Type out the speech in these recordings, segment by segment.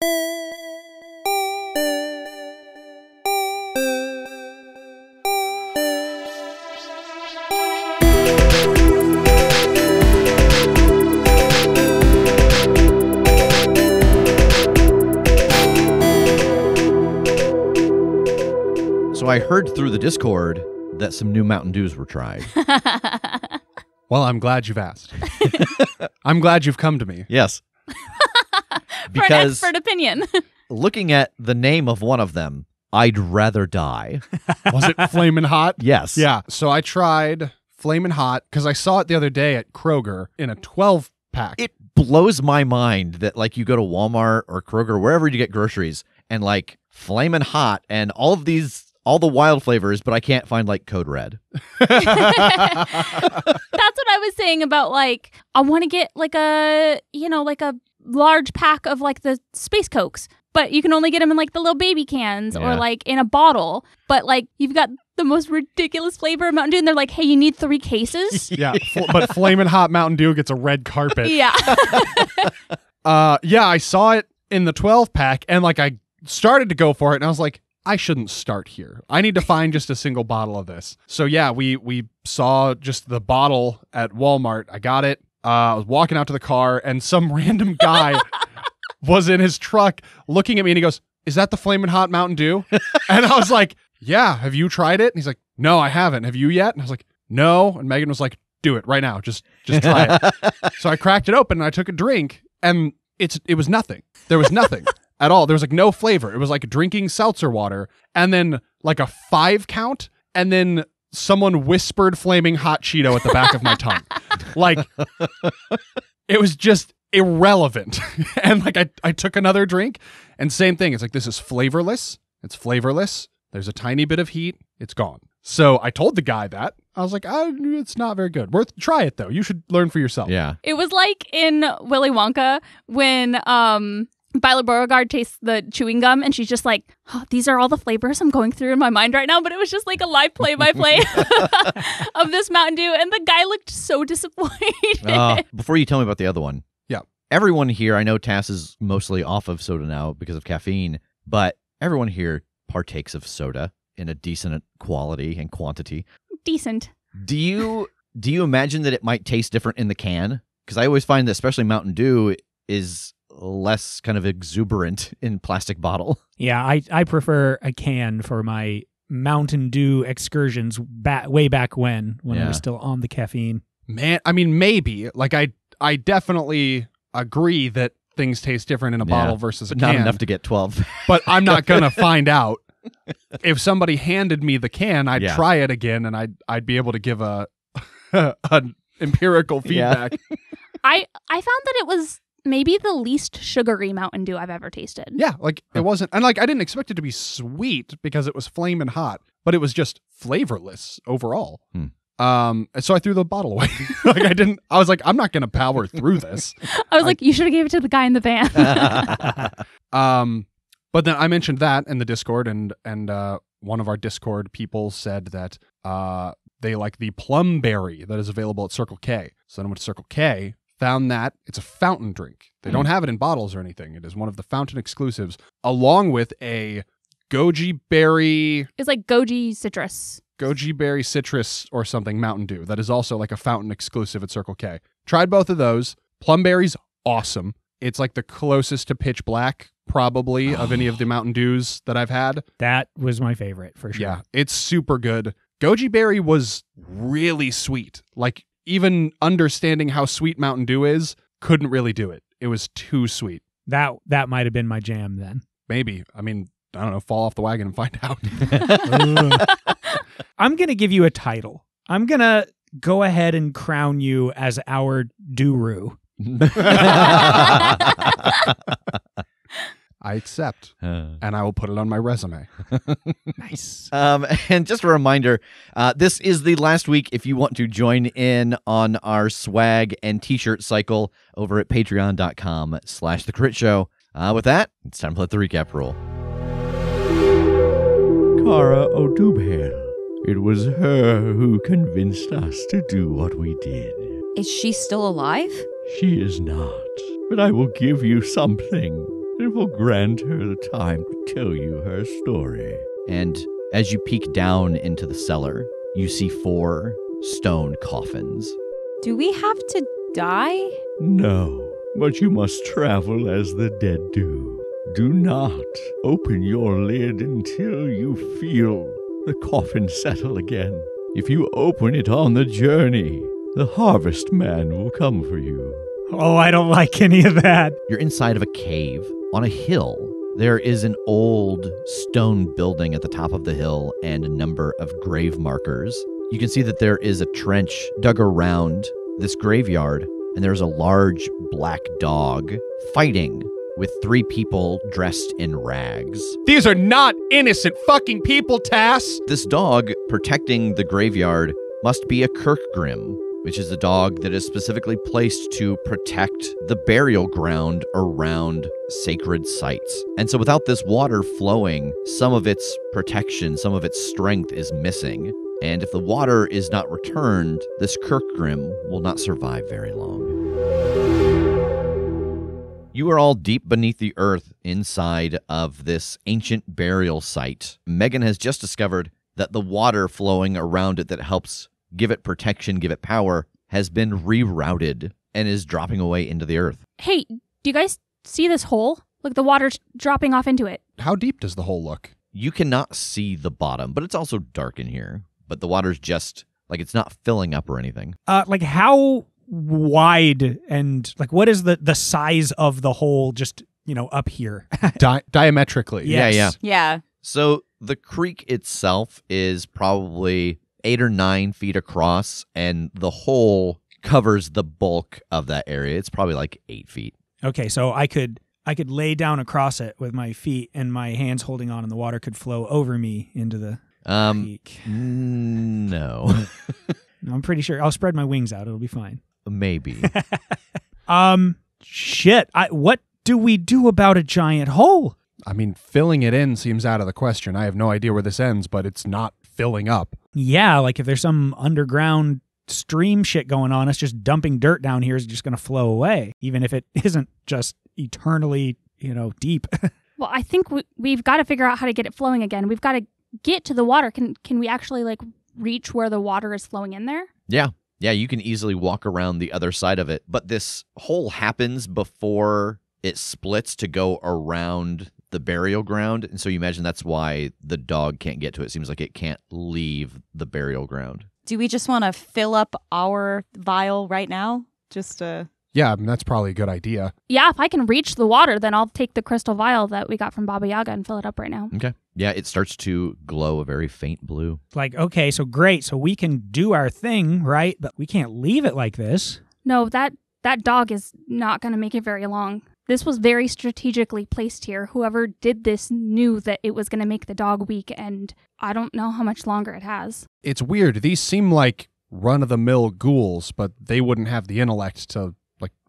So I heard through the Discord that some new Mountain Dews were tried. Well, I'm glad you've asked. I'm glad you've come to me. Yes. For an expert opinion. Looking at the name of one of them, I'd rather die. Was it Flamin' Hot? Yes. Yeah. So I tried Flamin' Hot because I saw it the other day at Kroger in a 12-pack. It blows my mind that like you go to Walmart or Kroger, wherever you get groceries, and like Flamin' Hot and all the wild flavors, but I can't find like Code Red. That's what I was saying about like, I want to get like a large pack of like the Space Cokes, but you can only get them in like the little baby cans or like in a bottle. But like you've got the most ridiculous flavor of Mountain Dew and they're like, hey, you need 3 cases? Yeah, but Flamin' Hot Mountain Dew gets a red carpet. Yeah. Yeah, I saw it in the 12-pack and like I started to go for it and I was like, I shouldn't start here. I need to find just a single bottle of this. So yeah, we saw just the bottle at Walmart. I got it. I was walking out to the car and some random guy was in his truck looking at me and he goes, is that the Flamin' Hot Mountain Dew? And I was like, yeah, have you tried it? And he's like, no, I haven't. Have you yet? And I was like, no. And Megan was like, do it right now. Just try it. So I cracked it open and I took a drink and it was nothing. There was nothing. At all. There was like no flavor. It was like drinking seltzer water and then like a 5 count and then someone whispered flaming hot Cheeto at the back of my tongue. Like it was just irrelevant. And like I took another drink and same thing. It's like, this is flavorless. It's flavorless. There's a tiny bit of heat. It's gone. So I told the guy that. I was like, it's not very good. Try it though. You should learn for yourself. Yeah. It was like in Willy Wonka when Violet Beauregard tastes the chewing gum and she's just like, oh, these are all the flavors I'm going through in my mind right now. But it was just like a live play-by-play of this Mountain Dew. And the guy looked so disappointed. Before you tell me about the other one. Yeah. Everyone here, I know Tass is mostly off of soda now because of caffeine, but everyone here partakes of soda in a decent quality and quantity. Decent. Do you imagine that it might taste different in the can? Because I always find that especially Mountain Dew is less kind of exuberant in plastic bottle. Yeah, I prefer a can for my Mountain Dew excursions way back when I was still on the caffeine. Man, I mean, maybe. Like, I definitely agree that things taste different in a bottle versus a can. Not enough to get 12. But I'm not going to find out. If somebody handed me the can, I'd try it again, and I'd be able to give an empirical feedback. Yeah. I found that it was maybe the least sugary Mountain Dew I've ever tasted. Yeah, like it wasn't, and like I didn't expect it to be sweet because it was flamin' hot, but it was just flavorless overall. So I threw the bottle away. I was like, I'm not going to power through this. I was like, you should have gave it to the guy in the van. But then I mentioned that in the Discord, and one of our Discord people said that they like the plum berry that is available at Circle K. So then I went to Circle K, found that it's a fountain drink. They don't have it in bottles or anything. It is one of the fountain exclusives, along with a goji berry. It's like goji citrus. Goji berry citrus or something Mountain Dew that is also like a fountain exclusive at Circle K. Tried both of those. Plumberry's awesome. It's like the closest to Pitch Black probably of any of the Mountain Dews that I've had. That was my favorite for sure. Yeah, it's super good. Goji berry was really sweet. Like even understanding how sweet Mountain Dew is, couldn't really do it. It was too sweet. That might have been my jam then. Maybe. I mean, I don't know, fall off the wagon and find out. I'm going to give you a title. I'm going to go ahead and crown you as our Duru. I accept, and I will put it on my resume. Nice. And just a reminder, this is the last week if you want to join in on our swag and t-shirt cycle over at patreon.com/The Critshow. With that, it's time to let the recap roll. Cara O'Doobhill. It was her who convinced us to do what we did. Is she still alive? She is not, but I will give you something. It will grant her the time to tell you her story. And as you peek down into the cellar, you see 4 stone coffins. Do we have to die? No, but you must travel as the dead do. Do not open your lid until you feel the coffin settle again. If you open it on the journey, the harvest man will come for you. Oh, I don't like any of that. You're inside of a cave on a hill. There is an old stone building at the top of the hill and a number of grave markers. You can see that there is a trench dug around this graveyard, and there's a large black dog fighting with 3 people dressed in rags. These are not innocent fucking people, Tass! This dog protecting the graveyard must be a Kirkgrim, which is a dog that is specifically placed to protect the burial ground around sacred sites. And so without this water flowing, some of its protection, some of its strength is missing. And if the water is not returned, this Kirkgrim will not survive very long. You are all deep beneath the earth inside of this ancient burial site. Megan has just discovered that the water flowing around it that helps give it protection, give it power, has been rerouted and is dropping away into the earth. Hey, do you guys see this hole? Look, the water's dropping off into it. How deep does the hole look? You cannot see the bottom, but it's also dark in here. But the water's just, like, it's not filling up or anything. Like how wide and like what is the size of the hole just, up here? Diametrically. Yes. Yeah. So the creek itself is probably 8 or 9 feet across, and the hole covers the bulk of that area. It's probably like 8 feet. Okay, so I could lay down across it with my feet and my hands holding on, and the water could flow over me into the creek. No. I'm pretty sure. I'll spread my wings out. It'll be fine. Maybe. Shit. What do we do about a giant hole? I mean, filling it in seems out of the question. I have no idea where this ends, but it's not filling up. Yeah, like if there's some underground stream shit going on, it's just dumping dirt down here is just going to flow away, even if it isn't just eternally, deep. Well, I think we've got to figure out how to get it flowing again. We've got to get to the water. Can we actually reach where the water is flowing in there? Yeah, you can easily walk around the other side of it. But this hole happens before it splits to go around the burial ground. And so you imagine that's why the dog can't get to it. It seems like it can't leave the burial ground. Do we just want to fill up our vial right now? Yeah, I mean, that's probably a good idea. Yeah, if I can reach the water, then I'll take the crystal vial that we got from Baba Yaga and fill it up right now. Okay. Yeah, it starts to glow a very faint blue. Like, okay, so great. So we can do our thing, right? But we can't leave it like this. No, that dog is not going to make it very long. This was very strategically placed here. Whoever did this knew that it was going to make the dog weak, and I don't know how much longer it has. It's weird. These seem like run-of-the-mill ghouls, but they wouldn't have the intellect to,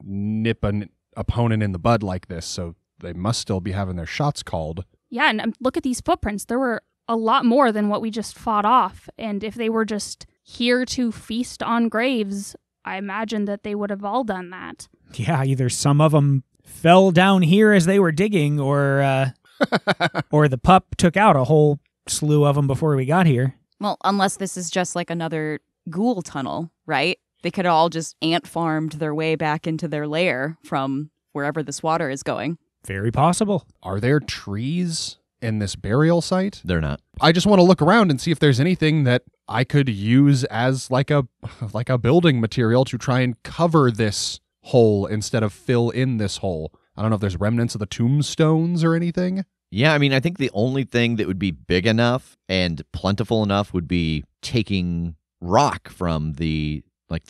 nip an opponent in the bud like this, so they must still be having their shots called. Yeah, and look at these footprints. There were a lot more than what we just fought off, and if they were just here to feast on graves, I imagine that they would have all done that. Yeah, either some of them fell down here as they were digging, or the pup took out a whole slew of them before we got here. Well, unless this is just another ghoul tunnel, right? They could have all just ant farmed their way back into their lair from wherever this water is going. Very possible. Are there trees in this burial site? They're not. I just want to look around and see if there's anything that I could use as like a building material to try and cover this hole instead of fill in this hole. I don't know if there's remnants of the tombstones or anything. Yeah, I mean, I think the only thing that would be big enough and plentiful enough would be taking rock from the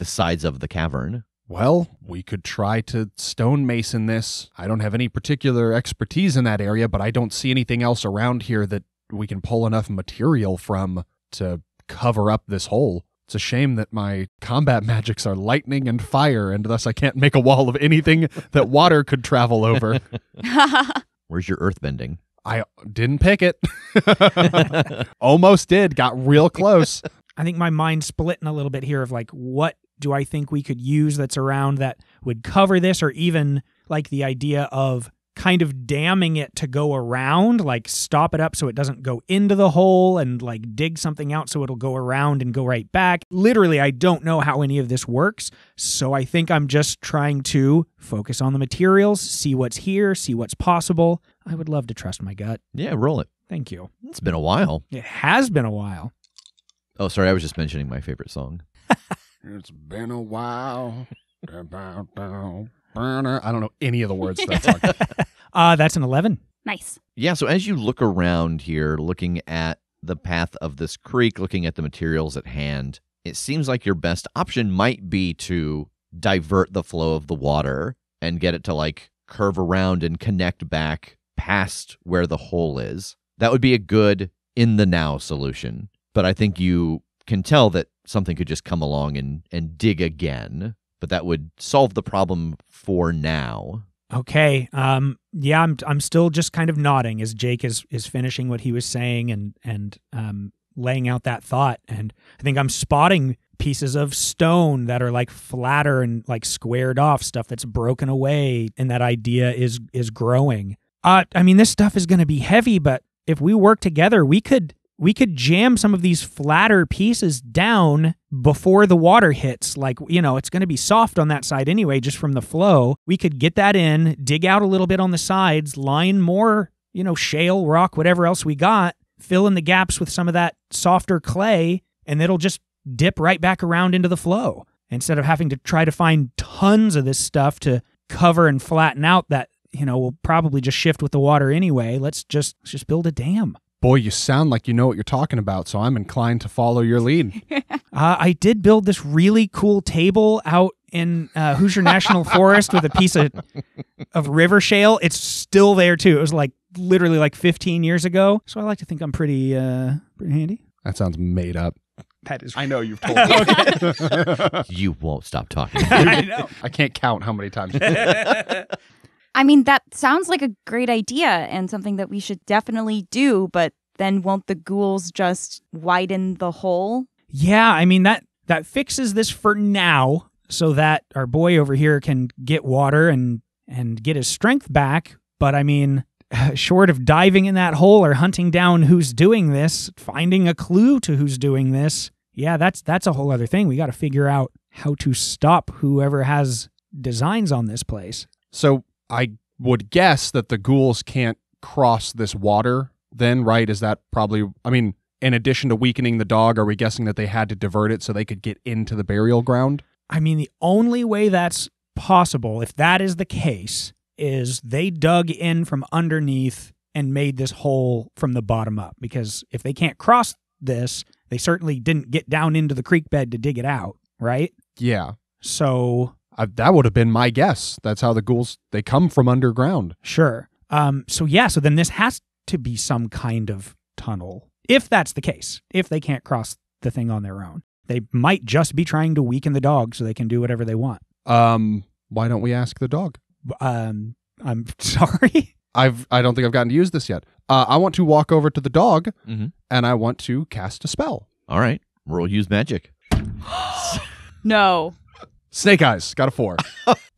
sides of the cavern. Well, we could try to stonemason this. I don't have any particular expertise in that area, but I don't see anything else around here that we can pull enough material from to cover up this hole. It's a shame that my combat magics are lightning and fire, and thus I can't make a wall of anything that water could travel over. Where's your earthbending? I didn't pick it. Almost did. Got real close. I think my mind's splitting a little bit here of what do I think we could use that's around that would cover this, or even the idea of kind of damming it to go around, like stop it up so it doesn't go into the hole and like dig something out so it'll go around and go right back. Literally, I don't know how any of this works. So I think I'm just trying to focus on the materials, see what's here, see what's possible. I would love to trust my gut. Yeah, roll it. Thank you. It's been a while. It has been a while. Oh, sorry, I was just mentioning my favorite song. It's been a while. I don't know any of the words to that song. That's an 11. Nice. Yeah, so as you look around here, looking at the path of this creek, looking at the materials at hand, it seems like your best option might be to divert the flow of the water and get it to like curve around and connect back past where the hole is. That would be a good in the now solution. But I think you can tell that something could just come along and dig again. But that would solve the problem for now. Okay. Yeah, I'm still just kind of nodding as Jake is finishing what he was saying and laying out that thought. And I think I'm spotting pieces of stone that are like flatter and like squared off, stuff that's broken away, and that idea is growing. I mean, this stuff is going to be heavy, but if we work together, we could jam some of these flatter pieces down before the water hits. Like, you know, it's going to be soft on that side anyway, just from the flow. We could get that in, dig out a little bit on the sides, line more, you know, shale, rock, whatever else we got, fill in the gaps with some of that softer clay, and it'll just dip right back around into the flow. Instead of having to try to find tons of this stuff to cover and flatten out that, you know, will probably just shift with the water anyway. Let's just build a dam. Boy, you sound like you know what you're talking about, so I'm inclined to follow your lead. I did build this really cool table out in Hoosier National Forest with a piece of river shale. It's still there, too. It was like literally like 15 years ago. So I like to think I'm pretty handy. That sounds made up. That is. I know you've told me. You won't stop talking. I know. I can't count how many times. I mean, that sounds like a great idea and something that we should definitely do, but then won't the ghouls just widen the hole? Yeah, I mean, that fixes this for now so that our boy over here can get water and get his strength back. But I mean, short of diving in that hole or hunting down who's doing this, finding a clue to who's doing this, yeah, that's a whole other thing. We got to figure out how to stop whoever has designs on this place. So I would guess that the ghouls can't cross this water then, right? Is that probably, I mean, in addition to weakening the dog, are we guessing that they had to divert it so they could get into the burial ground? I mean, the only way that's possible, if that is the case, is they dug in from underneath and made this hole from the bottom up. Because if they can't cross this, they certainly didn't get down into the creek bed to dig it out, right? Yeah. So That would have been my guess. That's how the ghouls, they come from underground. sure. So then this has to be some kind of tunnel. If that's the case, if they can't cross the thing on their own, they might just be trying to weaken the dog so they can do whatever they want. Why don't we ask the dog? I'm sorry. I don't think I've gotten to use this yet. I want to walk over to the dog Mm-hmm. and I want to cast a spell. All right. Roll use magic. No. Snake Eyes, got a 4.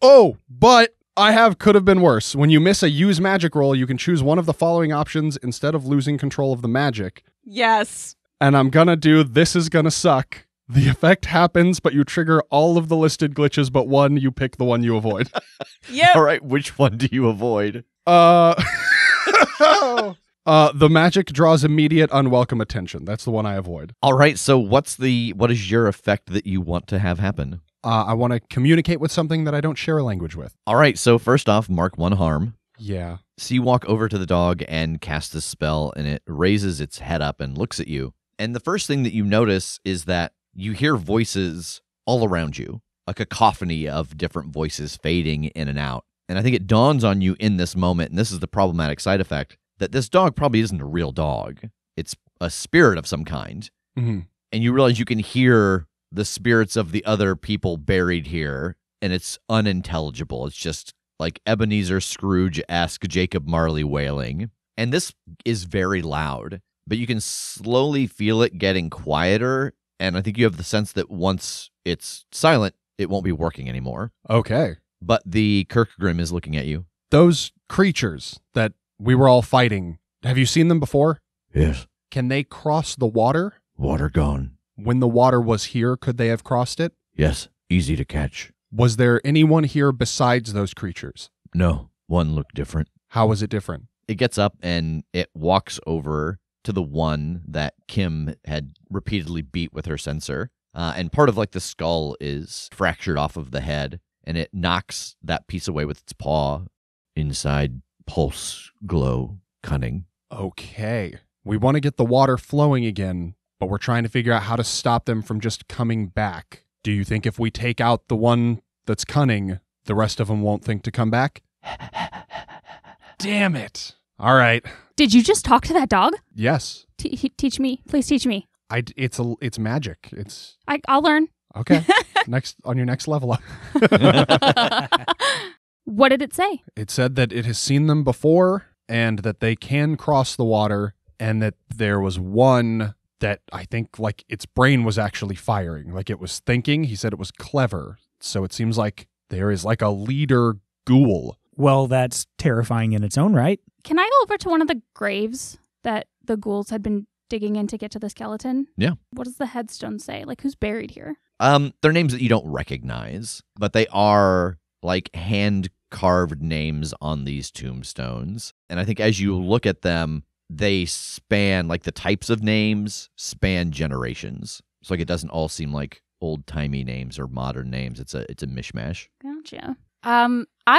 Oh, but I could have been worse. When you miss a use magic roll, you can choose one of the following options instead of losing control of the magic. Yes. And I'm gonna do This Is Gonna Suck. The effect happens, but you trigger all of the listed glitches but one. You pick the one you avoid. Yep. All right. Which one do you avoid? The magic draws immediate unwelcome attention. That's the one I avoid. All right. So what is your effect that you want to have happen? I want to communicate with something that I don't share a language with. All right. So first off, mark 1 harm. Yeah. So you walk over to the dog and cast this spell, and it raises its head up and looks at you. And the first thing that you notice is that you hear voices all around you, a cacophony of different voices fading in and out. And I think it dawns on you in this moment, and this is the problematic side effect, that this dog probably isn't a real dog. It's a spirit of some kind. Mm-hmm. And you realize you can hear the spirits of the other people buried here, and it's unintelligible. It's just like Ebenezer Scrooge-esque Jacob Marley wailing. And this is very loud, but you can slowly feel it getting quieter, and I think you have the sense that once it's silent, it won't be working anymore. Okay. But the Kirkgrim is looking at you. those creatures that we were all fighting, have you seen them before? Yes. Can they cross the water? Water gone. When the water was here, could they have crossed it? Yes. Easy to catch. Was there anyone here besides those creatures? No. One looked different. How was it different? It gets up and it walks over to the one that Kim had repeatedly beat with her censer. And part of like the skull is fractured off of the head, and it knocks that piece away with its paw. Inside, pulse, glow, cunning. Okay. We want to get the water flowing again, but we're trying to figure out how to stop them from just coming back. Do you think if we take out the one that's cunning, the rest of them won't think to come back? Damn it. All right. Did you just talk to that dog? Yes. Teach me. Please teach me. It's magic. It's I'll learn. okay. On your next level up. What did it say? It said that it has seen them before and that they can cross the water, and that there was one that I think like its brain was actually firing, like it was thinking. He said it was clever. So it seems like there is like a leader ghoul. Well, that's terrifying in its own right. Can I go over to one of the graves that the ghouls had been digging in to get to the skeleton? Yeah. What does the headstone say? Like, who's buried here? They're names that you don't recognize, but they are like hand-carved names on these tombstones. And I think as you look at them, they span, like the types of names span generations. So like it doesn't all seem like old-timey names or modern names. It's a mishmash. Gotcha. I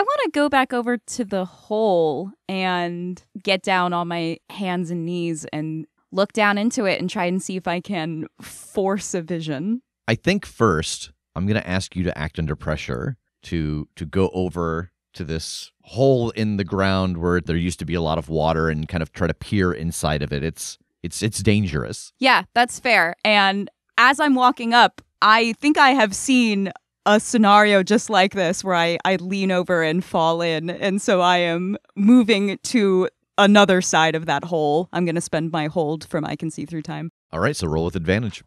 want to go back over to the hole and get down on my hands and knees and look down into it and try and see if I can force a vision. I think first, I'm going to ask you to act under pressure to go over to this hole in the ground where there used to be a lot of water and kind of try to peer inside of it. It's dangerous. Yeah, that's fair. And as I'm walking up, I think I have seen a scenario just like this where I lean over and fall in. And so I am moving to another side of that hole. I'm going to spend my hold from I can see through time. All right, so roll with advantage.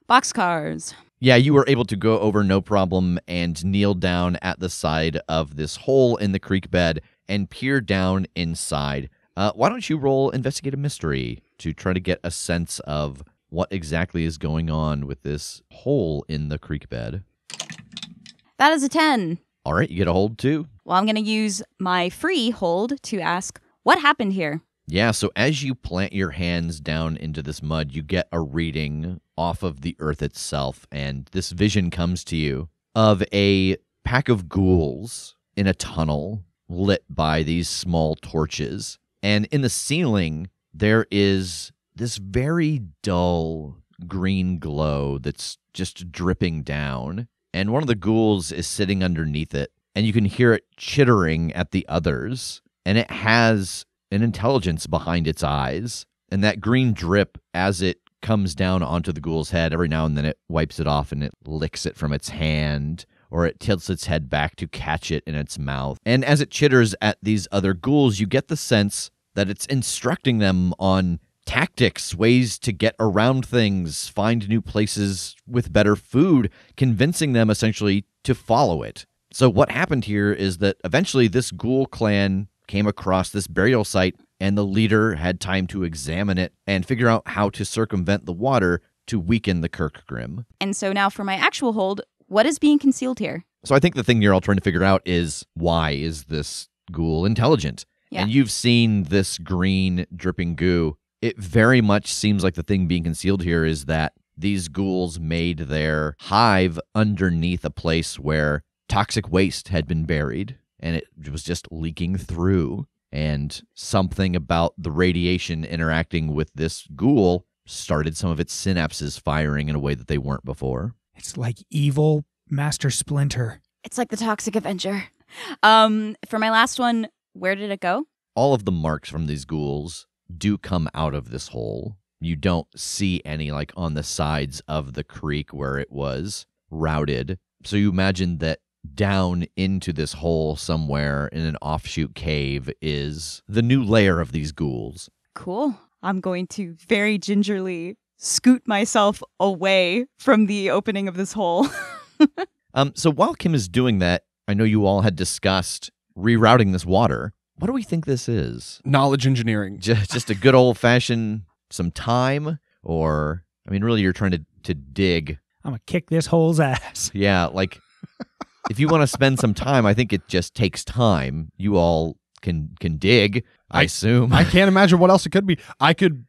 Boxcars. Yeah, you were able to go over no problem and kneel down at the side of this hole in the creek bed and peer down inside. Why don't you roll Investigate a Mystery to try to get a sense of what exactly is going on with this hole in the creek bed? That is a 10. All right, you get a hold too. Well, I'm going to use my free hold to ask, what happened here? Yeah, so as you plant your hands down into this mud, you get a reading off of the earth itself, and this vision comes to you of a pack of ghouls in a tunnel lit by these small torches. And in the ceiling, there is this very dull green glow that's just dripping down. And one of the ghouls is sitting underneath it, and you can hear it chittering at the others. And it has an intelligence behind its eyes. And that green drip, as it comes down onto the ghoul's head, every now and then it wipes it off and it licks it from its hand, or it tilts its head back to catch it in its mouth. And as it chitters at these other ghouls, you get the sense that it's instructing them on tactics, ways to get around things, find new places with better food, convincing them essentially to follow it. So what happened here is that eventually this ghoul clan came across this burial site, and the leader had time to examine it and figure out how to circumvent the water to weaken the Kirkgrim. And so now for my actual hold, what is being concealed here? So I think the thing you're all trying to figure out is, why is this ghoul intelligent? Yeah. And you've seen this green dripping goo. It very much seems like the thing being concealed here is that these ghouls made their hive underneath a place where toxic waste had been buried, and it was just leaking through. And something about the radiation interacting with this ghoul started some of its synapses firing in a way that they weren't before. It's like evil Master Splinter. It's like the Toxic Avenger. For my last one, where did it go? All of the marks from these ghouls do come out of this hole. You don't see any like on the sides of the creek where it was routed. So you imagine that down into this hole somewhere in an offshoot cave is the new lair of these ghouls. Cool. I'm going to very gingerly scoot myself away from the opening of this hole. So while Kim is doing that, I know you all had discussed rerouting this water. What do we think this is? Knowledge engineering. Just a good old-fashioned some time? Or, I mean, really, you're trying to dig. I'm going to kick this hole's ass. Yeah, like, if you want to spend some time, I think it just takes time. You all can dig, I assume. I can't imagine what else it could be. I could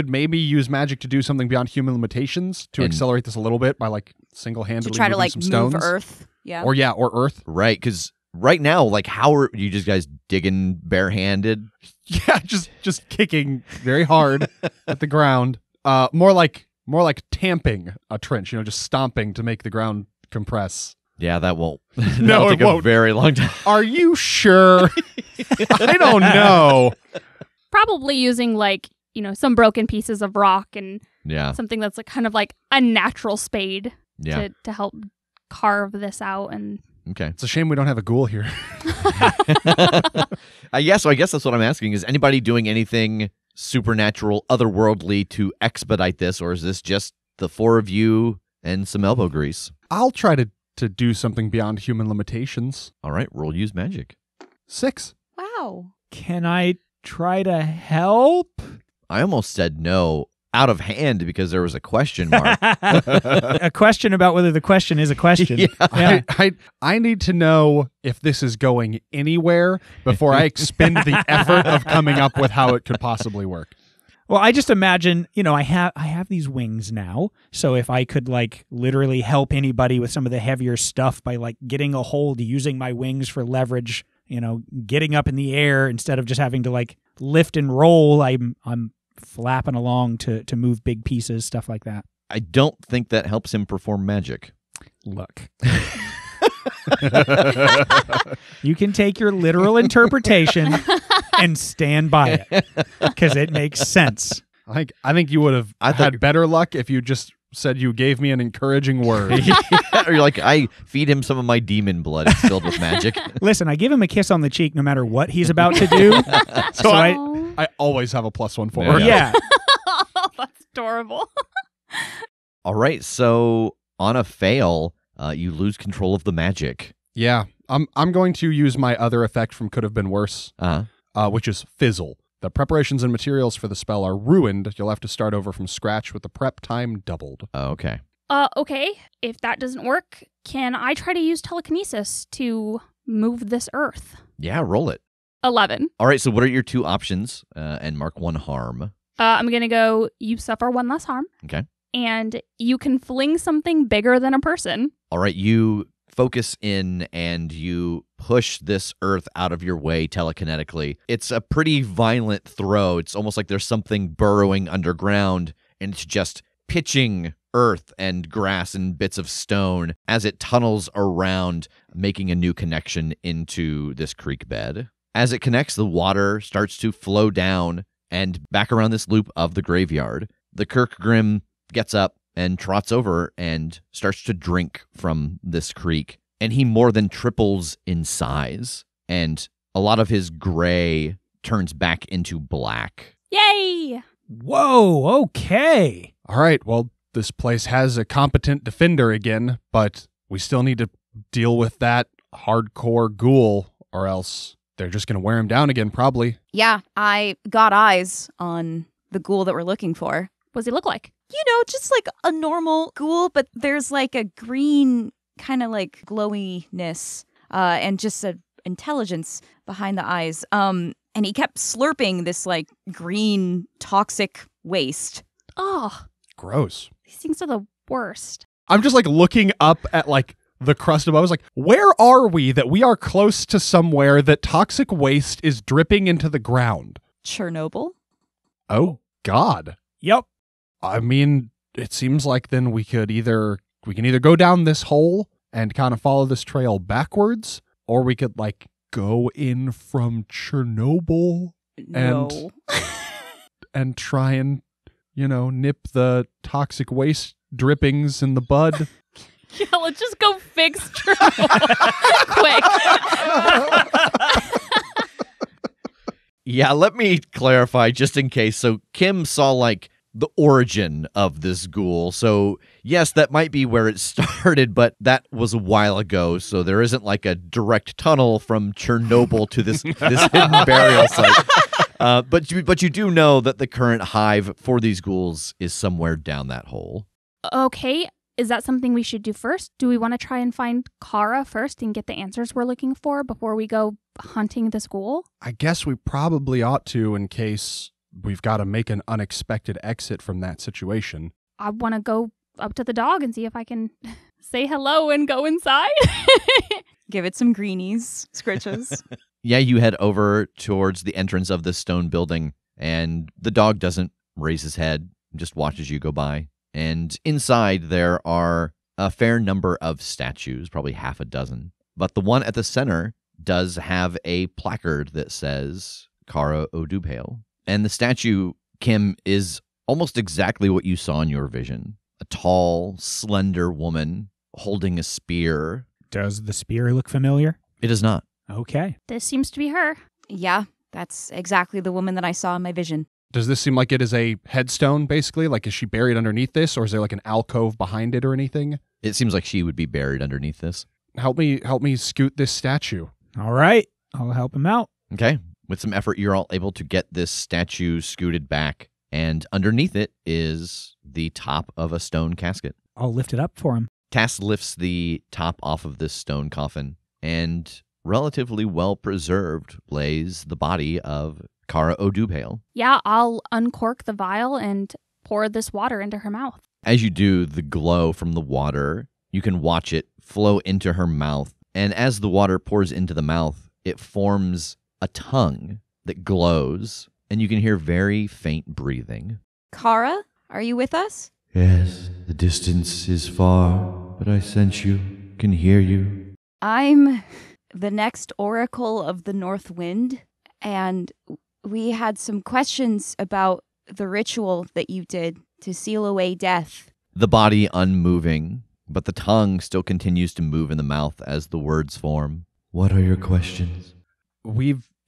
maybe use magic to do something beyond human limitations to accelerate this a little bit by like single-handedly To try to moving like some stones. move Earth. Yeah. Or Earth. Right, because right now, like, how are you just guys digging barehanded? Yeah, just kicking very hard at the ground. More like tamping a trench, just stomping to make the ground compress. Yeah, that won't. No, that'll it take won't. a very long time. Are you sure? I don't know. Probably using like, some broken pieces of rock and Yeah, something that's like kind of like a natural spade yeah. to help carve this out. And Okay. It's a shame we don't have a ghoul here. So I guess that's what I'm asking. Is anybody doing anything supernatural, otherworldly to expedite this, or is this just the four of you and some elbow grease? I'll try to do something beyond human limitations. All right, roll use magic. 6. Wow. Can I try to help? I almost said no out of hand because there was a question mark. A question about whether the question is a question. Yeah. I need to know if this is going anywhere before I expend the effort of coming up with how it could possibly work. Well, I just imagine, I have these wings now. So if I could like literally help anybody with some of the heavier stuff by like getting a hold, using my wings for leverage, getting up in the air instead of just having to like lift and roll, I'm flapping along to move big pieces, stuff like that. I don't think that helps him perform magic. Look. You can take your literal interpretation and stand by it because it makes sense. I think you would have had better luck if you just said you gave me an encouraging word. Or you're like, I feed him some of my demon blood. It's filled with magic. Listen, I give him a kiss on the cheek no matter what he's about to do. So I always have a +1 for it. Yeah. That's adorable. All right, so on a fail, you lose control of the magic. Yeah. I'm going to use my other effect from Could Have Been Worse, which is Fizzle. The preparations and materials for the spell are ruined. You'll have to start over from scratch with the prep time doubled. Oh, okay. Okay. If that doesn't work, can I try to use telekinesis to move this earth? Yeah, roll it. 11. All right, so what are your two options? And mark one harm. I'm going to go, you suffer one less harm. Okay. And you can fling something bigger than a person. All right, you focus in and you push this earth out of your way telekinetically. It's a pretty violent throw. It's almost like there's something burrowing underground, and it's just pitching earth and grass and bits of stone as it tunnels around, making a new connection into this creek bed. As it connects, the water starts to flow down and back around this loop of the graveyard. The Kirkgrim gets up and trots over and starts to drink from this creek. And he more than triples in size. And a lot of his gray turns back into black. Yay! Whoa, okay. All right, well, this place has a competent defender again, but we still need to deal with that hardcore ghoul, or else they're just going to wear him down again, probably. Yeah, I got eyes on the ghoul that we're looking for. What does he look like? Just like a normal ghoul, but there's like a green kind of like glowiness and just a intelligence behind the eyes. And he kept slurping this like green toxic waste. Oh, Gross. these things are the worst. I'm just like looking up at like the crust above. I was like, where are we that we are close to somewhere that toxic waste is dripping into the ground? Chernobyl? Oh, God. Yep. I mean, it seems like then we can either go down this hole and kind of follow this trail backwards, or we could like go in from Chernobyl No. and try and, nip the toxic waste drippings in the bud. Yeah, let's just go fix Chernobyl quick. Yeah, let me clarify just in case. So Kim saw like the origin of this ghoul. So yes, that might be where it started, but that was a while ago. So there isn't like a direct tunnel from Chernobyl to this hidden burial site. But you do know that the current hive for these ghouls is somewhere down that hole. Okay, is that something we should do first? Do we want to try and find Kara first and get the answers we're looking for before we go hunting this ghoul? I guess we probably ought to, in case we've got to make an unexpected exit from that situation. I want to go up to the dog and see if I can say hello and go inside. Give it some greenies, scritches. Yeah, you head over towards the entrance of this stone building, and the dog doesn't raise his head, just watches you go by. And inside there are a fair number of statues, probably half a dozen. But the one at the center does have a placard that says Kara Odubhail. And the statue, Kim, is almost exactly what you saw in your vision. A tall, slender woman holding a spear. Does the spear look familiar? It does not. Okay. This seems to be her. Yeah, that's exactly the woman that I saw in my vision. Does this seem like it is a headstone, basically? Like, is she buried underneath this, or is there like an alcove behind it or anything? It seems like she would be buried underneath this. Help me scoot this statue. All right. I'll help him out. Okay. With some effort, you're all able to get this statue scooted back, and underneath it is the top of a stone casket. I'll lift it up for him. Tass lifts the top off of this stone coffin, and relatively well-preserved lays the body of Kara Odubhail. Yeah, I'll uncork the vial and pour this water into her mouth. As you do, the glow from the water, you can watch it flow into her mouth, and as the water pours into the mouth, it forms a tongue that glows, and you can hear very faint breathing. Kara, are you with us? Yes, the distance is far, but I sense you, can hear you. I'm the next Oracle of the North Wind, and we had some questions about the ritual that you did to seal away death. The body unmoving, but the tongue still continues to move in the mouth as the words form. What are your questions?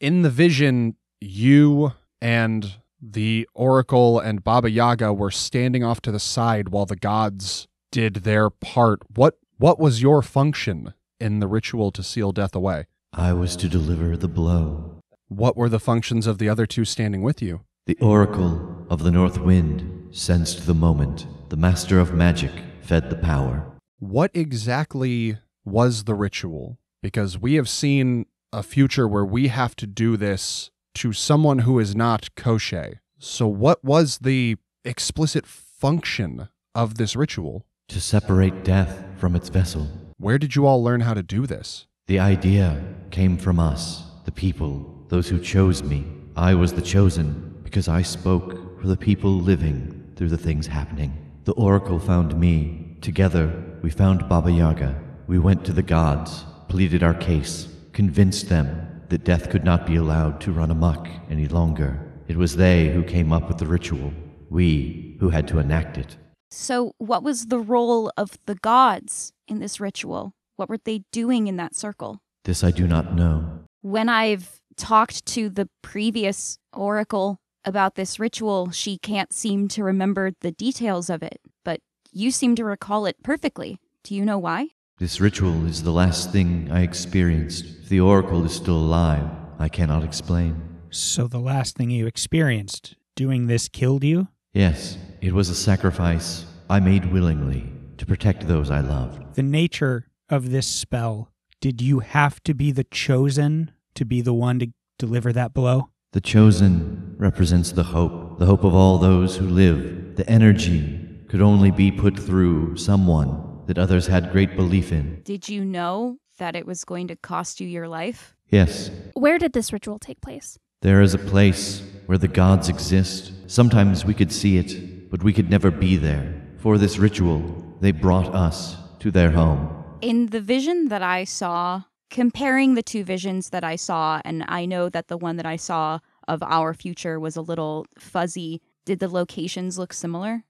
In the vision, you and the Oracle and Baba Yaga were standing off to the side while the gods did their part. What was your function in the ritual to seal death away? I was to deliver the blow. What were the functions of the other two standing with you? The Oracle of the North Wind sensed the moment. The Master of Magic fed the power. What exactly was the ritual? Because we have seen a future where we have to do this to someone who is not Koschei. So what was the explicit function of this ritual? To separate death from its vessel. Where did you all learn how to do this? The idea came from us, the people, those who chose me. I was the chosen because I spoke for the people living through the things happening. The Oracle found me. Together, we found Baba Yaga. We went to the gods, pleaded our case, convinced them that death could not be allowed to run amok any longer. It was they who came up with the ritual, we who had to enact it. So what was the role of the gods in this ritual? What were they doing in that circle? This I do not know. When I've talked to the previous Oracle about this ritual, she can't seem to remember the details of it, but you seem to recall it perfectly. Do you know why? This ritual is the last thing I experienced. If the Oracle is still alive, I cannot explain. So the last thing you experienced, doing this killed you? Yes, it was a sacrifice I made willingly to protect those I loved. The nature of this spell, did you have to be the chosen to be the one to deliver that blow? The chosen represents the hope of all those who live. The energy could only be put through someone that others had great belief in. Did you know that it was going to cost you your life? Yes, Where did this ritual take place? there is a place where the gods exist. Sometimes we could see it, but we could never be there. For this ritual, they brought us to their home. In the vision that I saw, comparing the two visions that I saw, and I know that the one that I saw of our future was a little fuzzy, did the locations look similar?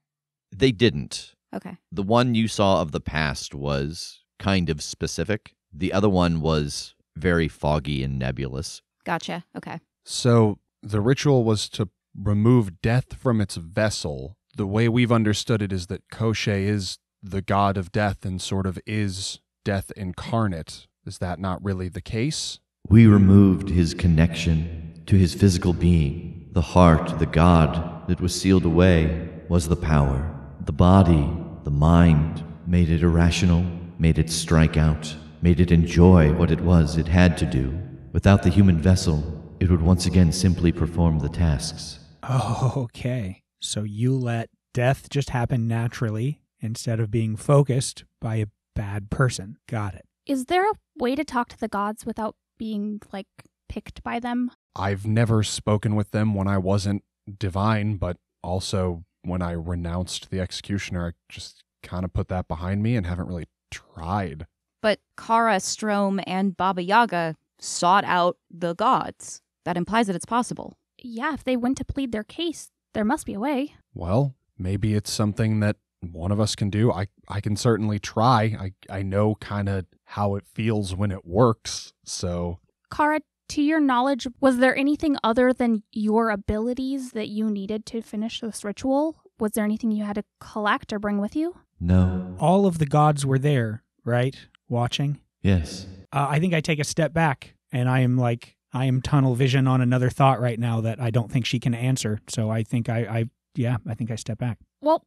They didn't. Okay. The one you saw of the past was kind of specific. The other one was very foggy and nebulous. Gotcha. Okay. So the ritual was to remove death from its vessel. the way we've understood it is that Koshé is the god of death and sort of is death incarnate. Is that not really the case? We removed his connection to his physical being. The heart, the god that was sealed away, was the power. The body, the mind, made it irrational, made it strike out, made it enjoy what it was it had to do. Without the human vessel, it would once again simply perform the tasks. Oh, okay. So you let death just happen naturally instead of being focused by a bad person. Got it. Is there a way to talk to the gods without being, like, picked by them? I've never spoken with them when I wasn't divine, but also when I renounced the executioner, I just kind of put that behind me and haven't really tried. But Kara, Strom, and Baba Yaga sought out the gods. That implies that it's possible. Yeah, if they went to plead their case, there must be a way. Well, maybe it's something that one of us can do. I can certainly try. I know kind of how it feels when it works, so... Kara, to your knowledge, was there anything other than your abilities that you needed to finish this ritual? Was there anything you had to collect or bring with you? No. All of the gods were there, right? Watching? Yes. I think I take a step back, and I am tunnel vision on another thought right now that I don't think she can answer. So I think I think I step back. Well,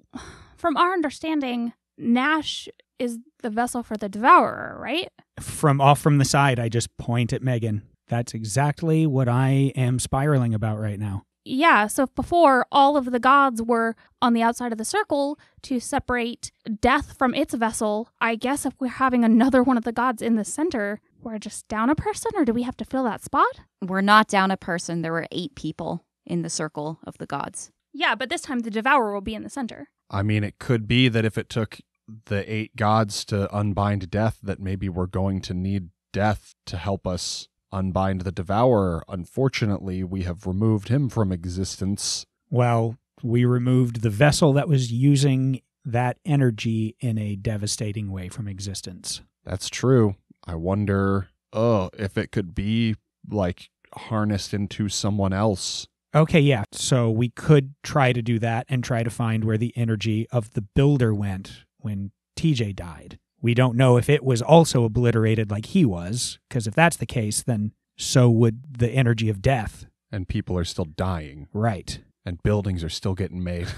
from our understanding, Nash is the vessel for the Devourer, right? From off from the side, I just point at Megan. That's exactly what I am spiraling about right now. Yeah, so if before all of the gods were on the outside of the circle to separate death from its vessel, I guess if we're having another one of the gods in the center, we're just down a person, or do we have to fill that spot? We're not down a person. There were 8 people in the circle of the gods. Yeah, but this time the Devourer will be in the center. I mean, it could be that if it took the 8 gods to unbind death, that maybe we're going to need death to help us unbind the Devourer. Unfortunately, we have removed him from existence. Well, we removed the vessel that was using that energy in a devastating way from existence. That's true. I wonder, if it could be, like, harnessed into someone else. Okay, yeah. So we could try to do that and try to find where the energy of the builder went when TJ died. We don't know if it was also obliterated like he was, because if that's the case, then so would the energy of death. And people are still dying. Right. And buildings are still getting made.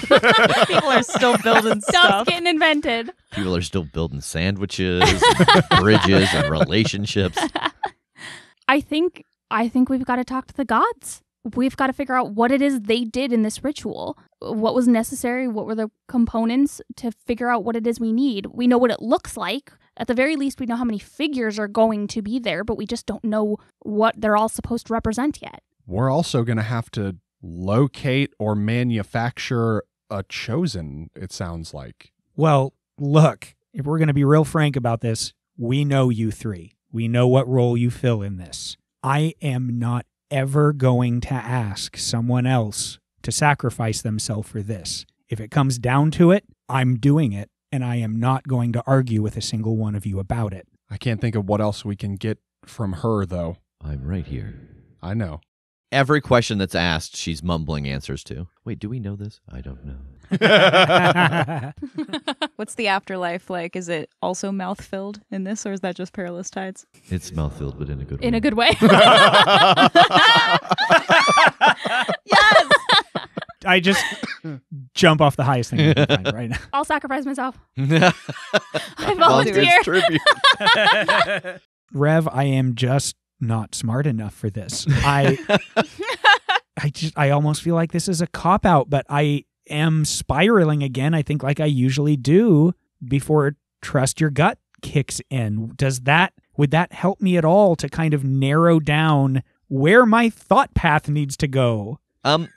People are still building Stuff's stuff. getting invented. People are still building sandwiches, bridges, and relationships. I think we've got to talk to the gods. We've got to figure out what it is they did in this ritual. What was necessary? What were the components to figure out what it is we need? We know what it looks like. At the very least, we know how many figures are going to be there, but we just don't know what they're all supposed to represent yet. We're also going to have to locate or manufacture a chosen, it sounds like. Well, look, if we're going to be real frank about this, we know you 3. We know what role you fill in this. I am not ever going to ask someone else to sacrifice themselves for this. If it comes down to it, I'm doing it, and I am not going to argue with a single one of you about it. I can't think of what else we can get from her, though. I'm right here. I know. Every question that's asked, she's mumbling answers to. Wait, do we know this? I don't know. What's the afterlife like? Is it also mouth-filled in this, or is that just Perilous Tides? It's mouth-filled, but in a good way. In a good way. Yes! I just jump off the highest thing I can find right now. I'll sacrifice myself. I volunteer. Rev, I am just not smart enough for this. I almost feel like this is a cop-out, but I am spiraling again, I think, like I usually do before trust your gut kicks in. Would that help me at all to kind of narrow down where my thought path needs to go?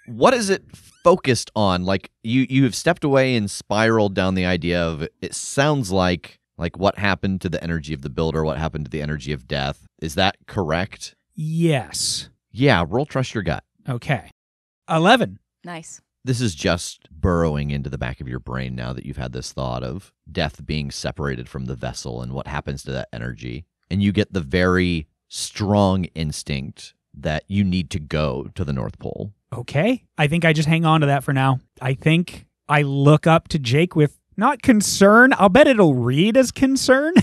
What is it focused on? Like, you have stepped away and spiraled down the idea of, it sounds like what happened to the energy of the builder, what happened to the energy of death. Is that correct? Yes. Yeah, roll trust your gut. Okay. 11. Nice. This is just burrowing into the back of your brain now that you've had this thought of death being separated from the vessel and what happens to that energy. And you get the very strong instinct that you need to go to the North Pole. Okay. I think I just hang on to that for now. I think I look up to Jake with not concern. I'll bet it'll read as concern.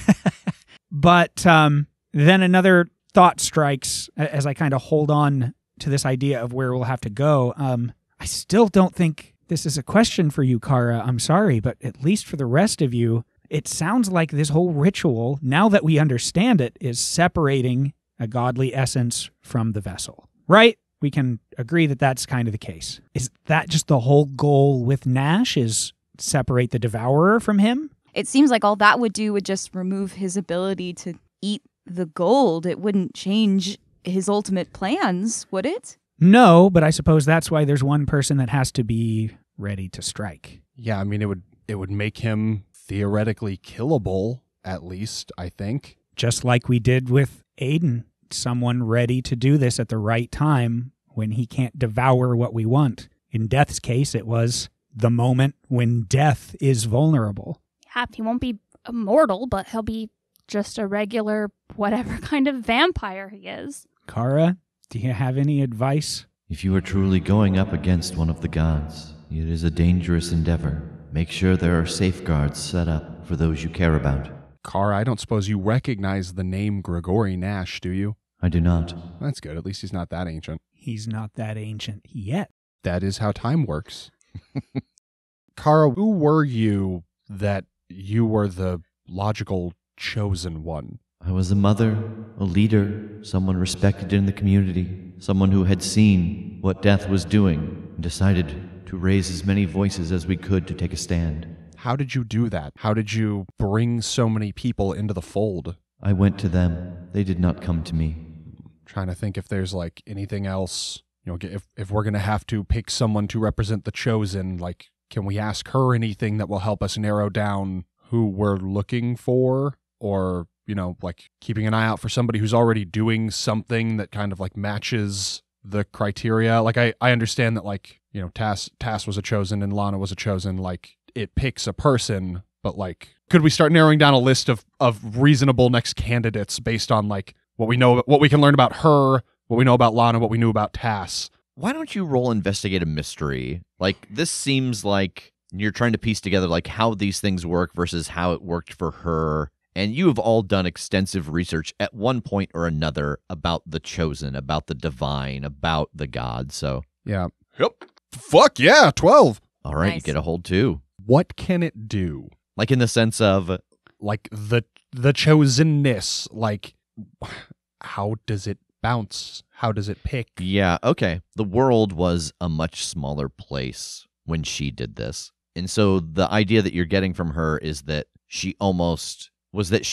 But then another thought strikes as I kind of hold on to this idea of where we'll have to go. I still don't think this is a question for you, Kara. I'm sorry, but at least for the rest of you, it sounds like this whole ritual, now that we understand it, is separating a godly essence from the vessel. Right? We can agree that that's kind of the case. Is that just the whole goal with Nash, is separate the devourer from him? It seems like all that would do would just remove his ability to eat the gold. It wouldn't change his ultimate plans, would it? No, but I suppose that's why there's one person that has to be ready to strike. Yeah, I mean, it would make him theoretically killable, at least, I think. Just like we did with Aiden. Someone ready to do this at the right time when he can't devour what we want. In Death's case, it was the moment when Death is vulnerable. Yeah, he won't be immortal, but he'll be just a regular, whatever kind of vampire he is. Kara, do you have any advice? If you are truly going up against one of the gods, it is a dangerous endeavor. Make sure there are safeguards set up for those you care about. Kara, I don't suppose you recognize the name Grigori Nash, do you? I do not. That's good. At least he's not that ancient. He's not that ancient yet. That is how time works. Kara, who were you that you were the logical chosen one? I was a mother, a leader, someone respected in the community, someone who had seen what Death was doing and decided to raise as many voices as we could to take a stand. How did you do that? How did you bring so many people into the fold? I went to them. They did not come to me. Trying to think if there's like anything else, you know, if we're going to have to pick someone to represent the chosen, like, can we ask her anything that will help us narrow down who we're looking for? Or, you know, like keeping an eye out for somebody who's already doing something that kind of like matches the criteria. Like I understand that, like, you know, Tass was a chosen and Lana was a chosen, like it picks a person, but like, could we start narrowing down a list of reasonable next candidates based on like what we know, what we can learn about her, what we know about Lana, what we knew about Tass? Why don't you roll investigate a mystery? Like, this seems like you're trying to piece together like how these things work versus how it worked for her. And you have all done extensive research at one point or another about the chosen, about the divine, about the god. So Yeah. Yep. Fuck yeah, 12. all right, you Nice. get a hold too. What can it do? Like in the sense of, Like the chosenness, like how does it bounce? How does it pick? yeah, okay. The world was a much smaller place when she did this. And so the idea that you're getting from her is that she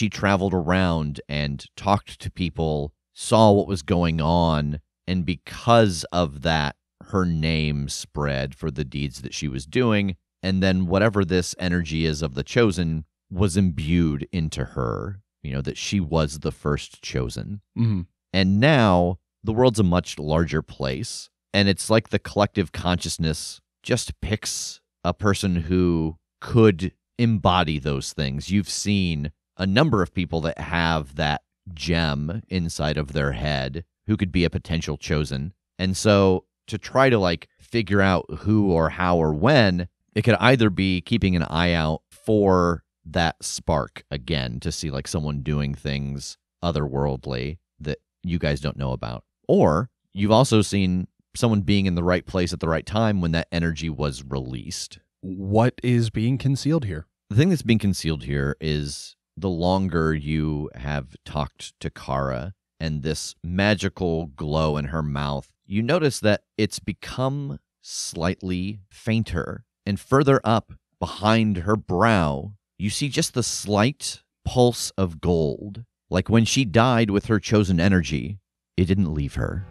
traveled around and talked to people, saw what was going on, and because of that, her name spread for the deeds that she was doing, and then whatever this energy is of the chosen was imbued into her, you know, that she was the first chosen. Mm-hmm. And now the world's a much larger place, and it's like the collective consciousness just picks a person who could embody those things. You've seen a number of people that have that gem inside of their head who could be a potential chosen. And so to try to like figure out who or how or when, it could either be keeping an eye out for that spark again to see like someone doing things otherworldly that you guys don't know about. Or you've also seen someone being in the right place at the right time when that energy was released. What is being concealed here? The thing that's being concealed here is the longer you have talked to Kara and this magical glow in her mouth, you notice that it's become slightly fainter. And further up behind her brow, you see just the slight pulse of gold. Like when she died with her chosen energy, it didn't leave her.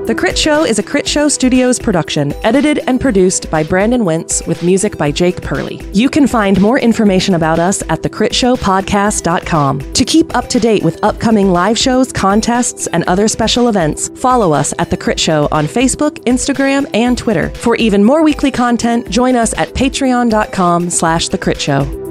The Crit Show is a Critshow Studios production, edited and produced by Brandon Wentz with music by Jake Purley. You can find more information about us at thecritshowpodcast.com. To keep up to date with upcoming live shows, contests, and other special events, follow us at The Crit Show on Facebook, Instagram, and Twitter. For even more weekly content, join us at patreon.com/thecritShow.